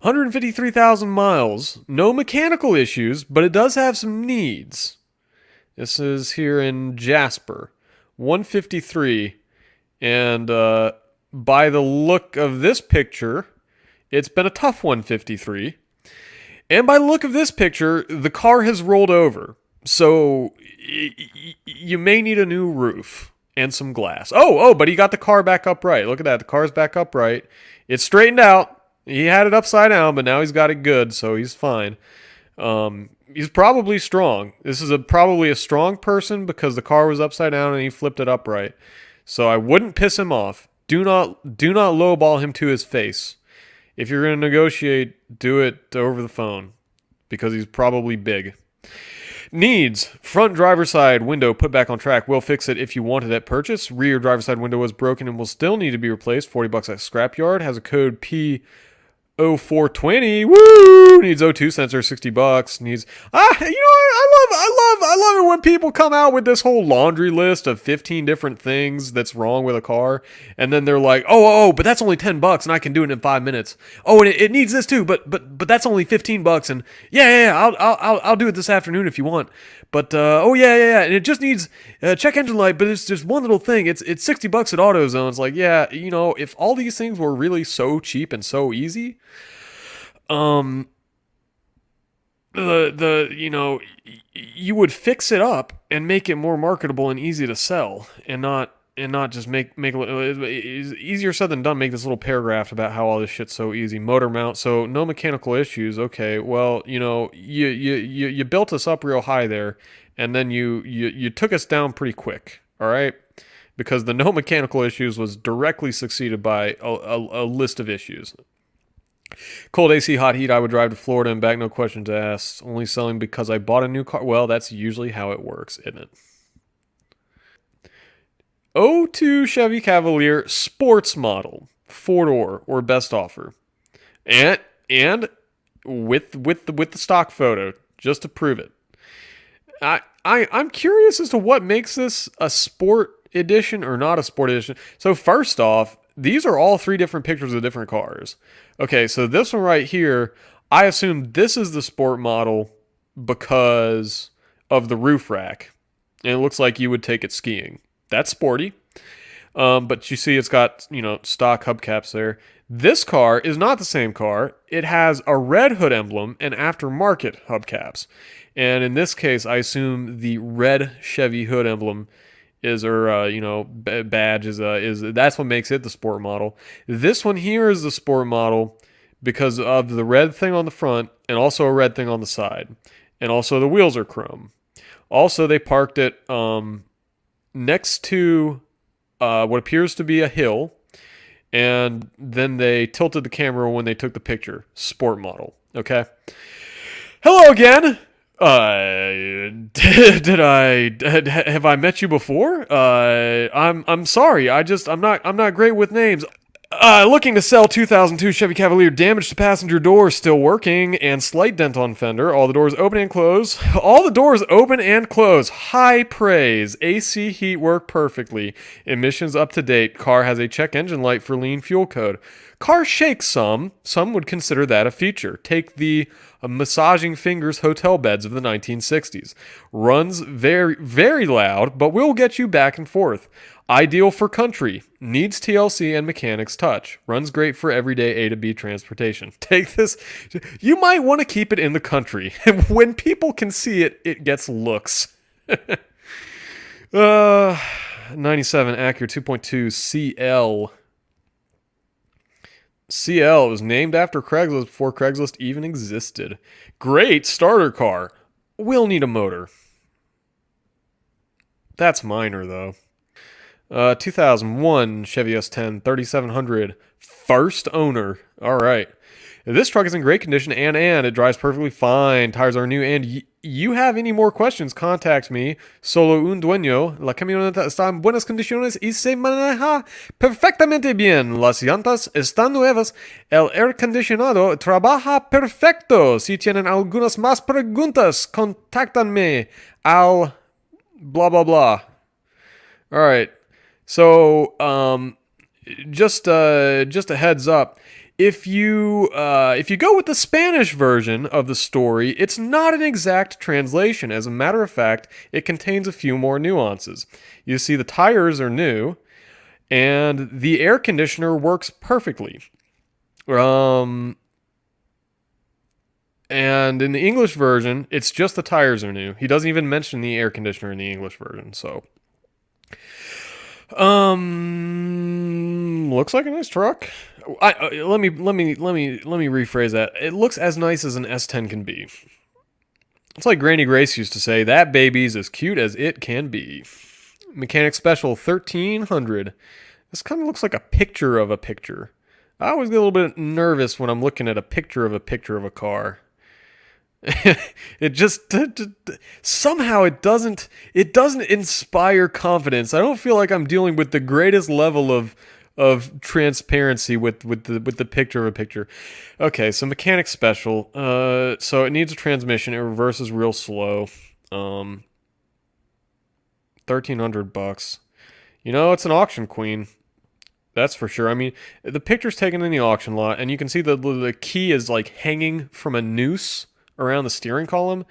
153,000 miles. No mechanical issues, but it does have some needs. This is here in Jasper. 153. And by the look of this picture, it's been a tough 153. And by the look of this picture, the car has rolled over. So you may need a new roof and some glass. But he got the car back upright. Look at that. The car's back upright. It's straightened out. He had it upside down, but now he's got it good, so he's fine. He's probably strong. This is probably a strong person because the car was upside down and he flipped it upright. So I wouldn't piss him off. Do not lowball him to his face. If you're going to negotiate, do it over the phone because he's probably big. Needs: front driver's side window put back on track. Will fix it if you want it at purchase. Rear driver's side window was broken and will still need to be replaced. $40 at scrapyard. Has a code P0420. Woo! Needs O2 sensor. $60. Needs I love it when people come out with this whole laundry list of 15 different things that's wrong with a car, and then they're like, but that's only $10 and I can do it in 5 minutes. Oh, and it needs this too, but that's only $15 and I'll do it this afternoon if you want. But and it just needs a check engine light, but it's just one little thing. It's $60 at AutoZone. It's like, if all these things were really so cheap and so easy, you would fix it up and make it more marketable and easy to sell, and not just make it's easier said than done. Make this little paragraph about how all this shit's so easy. Motor mount, so no mechanical issues. Okay, well, you built us up real high there, and then you took us down pretty quick. All right, because the no mechanical issues was directly succeeded by a list of issues. Cold AC, hot heat, I would drive to Florida and back, no questions asked. Only selling because I bought a new car. Well, that's usually how it works, isn't it? '02 Chevy Cavalier sports model, 4-door or best offer, and with the stock photo just to prove it. I'm curious as to what makes this a sport edition or not a sport edition. So first off, these are all three different pictures of different cars. Okay, so this one right here, I assume this is the sport model because of the roof rack. And it looks like you would take it skiing. That's sporty. But you see it's got, stock hubcaps there. This car is not the same car. It has a red hood emblem and aftermarket hubcaps. And in this case, I assume the red Chevy hood emblem badge is that's what makes it the sport model. This one here is the sport model because of the red thing on the front and also a red thing on the side, and also the wheels are chrome. Also, they parked it next to what appears to be a hill, and then they tilted the camera when they took the picture. Sport model. Okay. Hello again. Have I met you before? I'm sorry. I'm not great with names. Looking to sell 2002 Chevy Cavalier, damage to passenger door, still working, and slight dent on fender. All the doors open and close. All the doors open and close. High praise. AC heat work perfectly. Emissions up to date. Car has a check engine light for lean fuel code. Car shakes some. Some would consider that a feature. Take the massaging fingers hotel beds of the 1960s. Runs very, very loud, but will get you back and forth. Ideal for country. Needs TLC and mechanics touch. Runs great for everyday A to B transportation. Take this. You might want to keep it in the country. When people can see it, it gets looks. 97 Acura 2.2 CL. CL was named after Craigslist before Craigslist even existed. Great starter car. Will need a motor. That's minor, though. 2001 Chevy S10 3700. First owner. All right. This truck is in great condition and it drives perfectly fine. Tires are new. And you have any more questions, contact me. Solo un dueño. La camioneta está en buenas condiciones y se maneja perfectamente bien. Las llantas están nuevas. El aire acondicionado trabaja perfecto. Si tienen algunas más preguntas, contáctanme al blah blah blah. All right. So, just a heads up. If you go with the Spanish version of the story, it's not an exact translation. As a matter of fact, it contains a few more nuances. You see, the tires are new, and the air conditioner works perfectly. And in the English version, it's just the tires are new. He doesn't even mention the air conditioner in the English version. So, looks like a nice truck. Let me rephrase that. It looks as nice as an S10 can be. It's like Granny Grace used to say, that baby's as cute as it can be. Mechanic Special 1300. This kind of looks like a picture of a picture. I always get a little bit nervous when I'm looking at a picture of a car. It just somehow it doesn't inspire confidence. I don't feel like I'm dealing with the greatest level of transparency with the picture of a picture. Okay, so Mechanic Special. So it needs a transmission. It reverses real slow. $1,300. You know, it's an auction queen. That's for sure. I mean, the picture's taken in the auction lot, and you can see the key is like hanging from a noose around the steering column.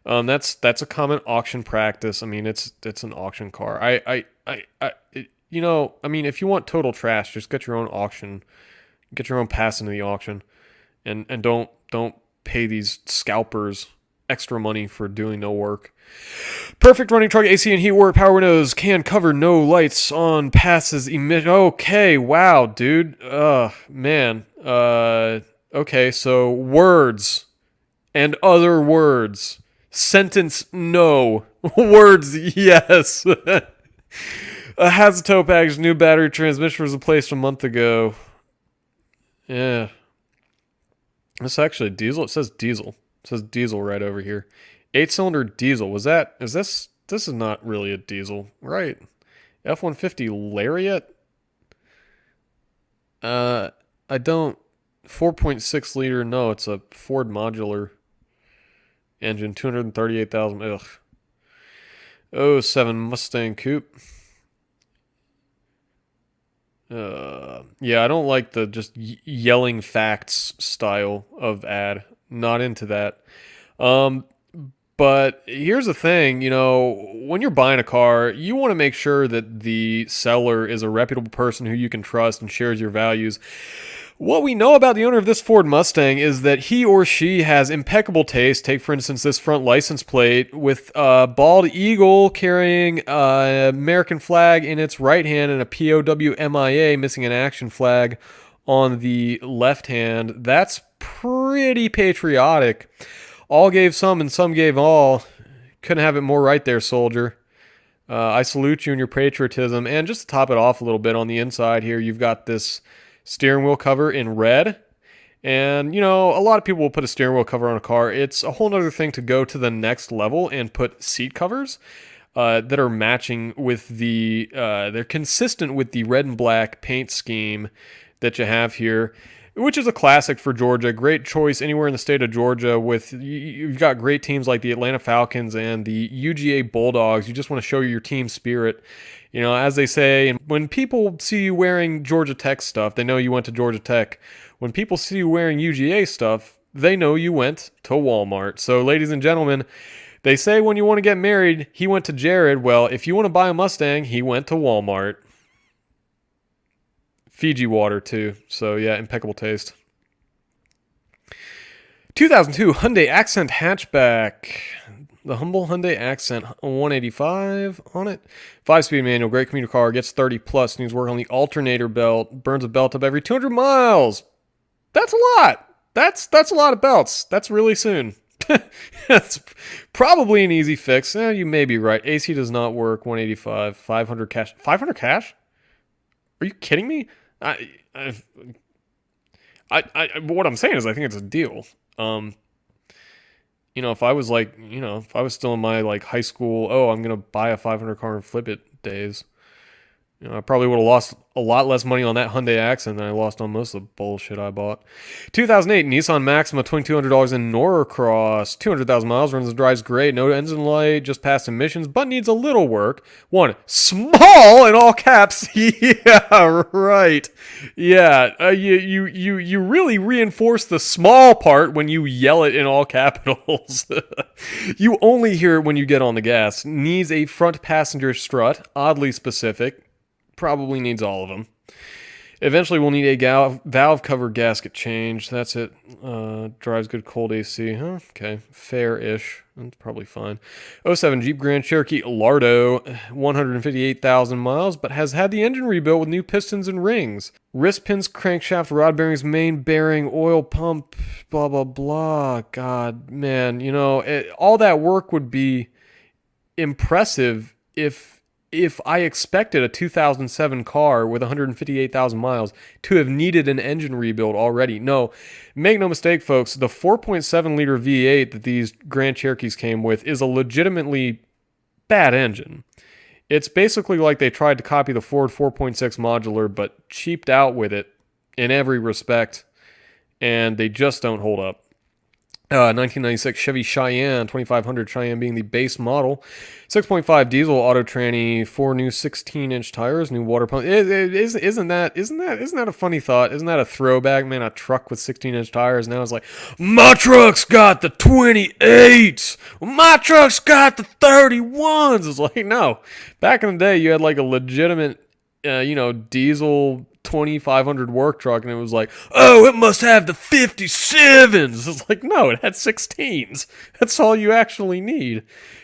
That's a common auction practice. I mean, it's an auction car. I mean, if you want total trash, just get your own auction, get your own pass into the auction, and don't pay these scalpers extra money for doing no work. Perfect running truck, AC and heat work, power windows, can cover, no lights on, passes, emit. Okay, wow, dude. Man. Okay, so words and other words. Sentence, no. Words, yes. Has a tow package, new battery, transmission was replaced a month ago. Yeah. This is actually a diesel. It says diesel. It says diesel right over here. 8-cylinder diesel. This is not really a diesel, right? F-150 Lariat? I don't, 4.6 liter, no, it's a Ford modular engine, 238,000, ugh. 07 Mustang Coupe. Yeah, I don't like the just yelling facts style of ad. Not into that. But here's the thing, when you're buying a car, you want to make sure that the seller is a reputable person who you can trust and shares your values. What we know about the owner of this Ford Mustang is that he or she has impeccable taste. Take, for instance, this front license plate with a bald eagle carrying an American flag in its right hand and a POW MIA, missing an action flag, on the left hand. That's pretty patriotic. All gave some and some gave all. Couldn't have it more right there, soldier. I salute you in your patriotism. And just to top it off a little bit on the inside here, you've got this steering wheel cover in red. And, a lot of people will put a steering wheel cover on a car. It's a whole other thing to go to the next level and put seat covers that are matching with they're consistent with the red and black paint scheme that you have here, which is a classic for Georgia. Great choice anywhere in the state of Georgia. You've got great teams like the Atlanta Falcons and the UGA Bulldogs. You just want to show your team spirit. As they say, and when people see you wearing Georgia Tech stuff, they know you went to Georgia Tech. When people see you wearing UGA stuff, they know you went to Walmart. So, ladies and gentlemen, they say when you want to get married, he went to Jared. Well, if you want to buy a Mustang, he went to Walmart. Fiji water, too. So, yeah, impeccable taste. 2002 Hyundai Accent hatchback. The humble Hyundai Accent, 185 on it. 5-speed manual, great commuter car, gets 30 plus, needs work on the alternator belt, burns a belt up every 200 miles. That's a lot. That's a lot of belts. That's really soon. That's probably an easy fix. You may be right. AC does not work, 185, 500 cash. 500 cash? Are you kidding me? What I'm saying is I think it's a deal. If I was if I was still in my high school, I'm going to buy a 500 car and flip it days, You know, I probably would have lost a lot less money on that Hyundai Accent than I lost on most of the bullshit I bought. 2008 Nissan Maxima, $2,200 in Norcross, 200,000 miles, runs and drives great, no engine light, just passed emissions, but needs a little work. One, small in all caps. Yeah, right. Yeah, you really reinforce the small part when you yell it in all capitals. You only hear it when you get on the gas. Needs a front passenger strut, oddly specific. Probably needs all of them. Eventually, we'll need a valve cover gasket change. That's it. Drives good cold AC. Huh? Okay. Fair-ish. That's probably fine. '07 Jeep Grand Cherokee Lardo, 158,000 miles, but has had the engine rebuilt with new pistons and rings. Wrist pins, crankshaft, rod bearings, main bearing, oil pump, blah, blah, blah. God, man. You know, all that work would be impressive if I expected a 2007 car with 158,000 miles to have needed an engine rebuild already. No, make no mistake, folks, the 4.7 liter V8 that these Grand Cherokees came with is a legitimately bad engine. It's basically like they tried to copy the Ford 4.6 modular, but cheaped out with it in every respect, and they just don't hold up. 1996 Chevy Cheyenne, 2500 Cheyenne being the base model. 6.5 diesel auto tranny, 4 new 16-inch tires, new water pump. Isn't that a funny thought? Isn't that a throwback, man? A truck with 16-inch tires. Now it's like, my truck's got the 28s. My truck's got the 31s. It's like, no. Back in the day, you had like a legitimate, diesel 2500 work truck, and it was like, oh, it must have the 57s. It's like, no, it had 16s. That's all you actually need.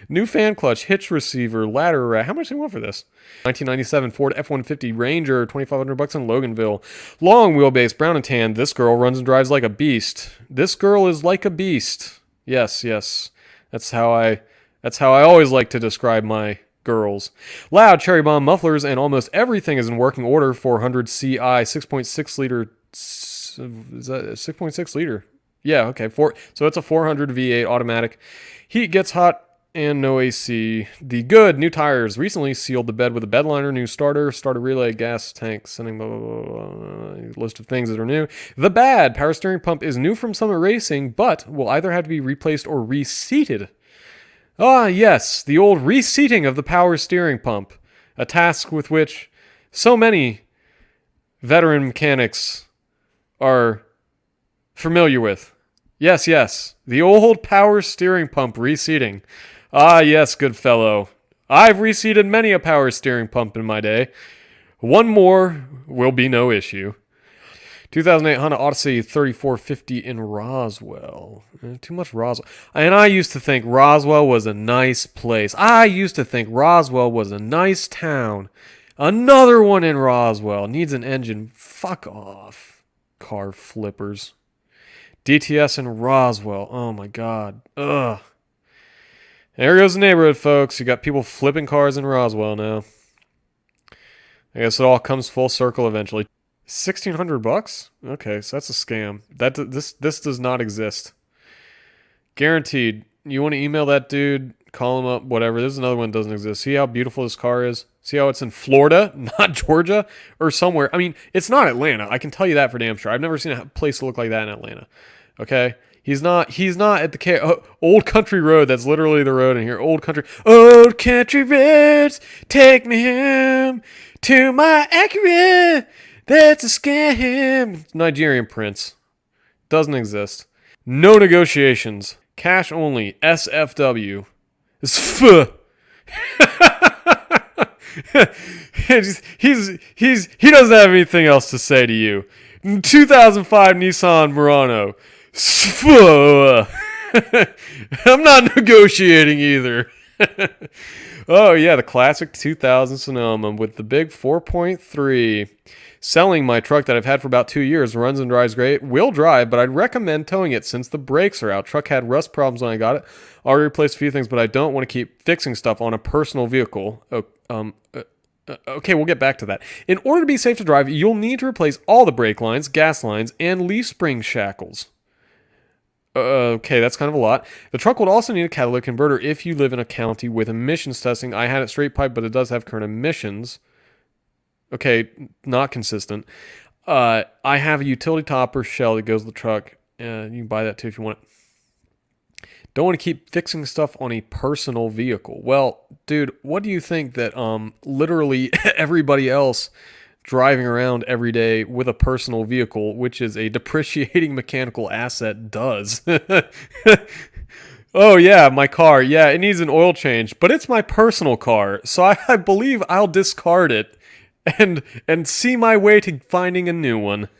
New fan clutch, hitch receiver, ladder rack. How much do you want for this? 1997 Ford F-150 Ranger, $2,500 in Loganville. Long wheelbase, brown and tan. This girl runs and drives like a beast. This girl is like a beast. Yes. That's how I always like to describe my girls. Loud cherry bomb mufflers, and almost everything is in working order. 400 CI, 6.6 liter. Is that 6.6 liter? Yeah, okay. So it's a 400 V8 automatic. Heat gets hot and no AC. The good new tires. Recently sealed the bed with a bed liner, new starter relay, gas tank, sending blah, blah, blah, blah. List of things that are new. The bad power steering pump is new from Summit Racing, but will either have to be replaced or reseated. Ah, yes, the old reseating of the power steering pump, a task with which so many veteran mechanics are familiar with. Yes, the old power steering pump reseating. Ah, yes, good fellow. I've reseated many a power steering pump in my day. One more will be no issue. 2008 Honda Odyssey 3450 in Roswell. Too much Roswell. And I used to think Roswell was a nice place. I used to think Roswell was a nice town. Another one in Roswell. Needs an engine. Fuck off. Car flippers. DTS in Roswell. Oh my god. Ugh. There goes the neighborhood, folks. You got people flipping cars in Roswell now. I guess it all comes full circle eventually. $1,600? Okay, so that's a scam. This does not exist. Guaranteed. You want to email that dude, call him up, whatever. There's another one that doesn't exist. See how beautiful this car is? See how it's in Florida, not Georgia, or somewhere. I mean, it's not Atlanta. I can tell you that for damn sure. I've never seen a place look like that in Atlanta. Okay? He's not at the Old Country Road. That's literally the road in here. Old Country roads, take me home to my Acura. That's a scam. Nigerian prince. Doesn't exist. No negotiations. Cash only. SFW. It's he doesn't have anything else to say to you. 2005 Nissan Murano. I'm not negotiating either. Oh yeah, the classic 2000 Sonoma with the big 4.3. Selling my truck that I've had for about 2 years. Runs and drives great. Will drive, but I'd recommend towing it since the brakes are out. Truck had rust problems when I got it. Already replaced a few things, but I don't want to keep fixing stuff on a personal vehicle. Okay, we'll get back to that. In order to be safe to drive, you'll need to replace all the brake lines, gas lines, and leaf spring shackles. Okay, that's kind of a lot. The truck will also need a catalytic converter if you live in a county with emissions testing. I had it straight pipe, but it does have current emissions. Okay, not consistent. I have a utility topper shell that goes with the truck. You can buy that too if you want. Don't want to keep fixing stuff on a personal vehicle. Well, dude, what do you think that literally everybody else driving around every day with a personal vehicle, which is a depreciating mechanical asset, does? Oh yeah, my car. Yeah, it needs an oil change, but it's my personal car, so I believe I'll discard it and see my way to finding a new one.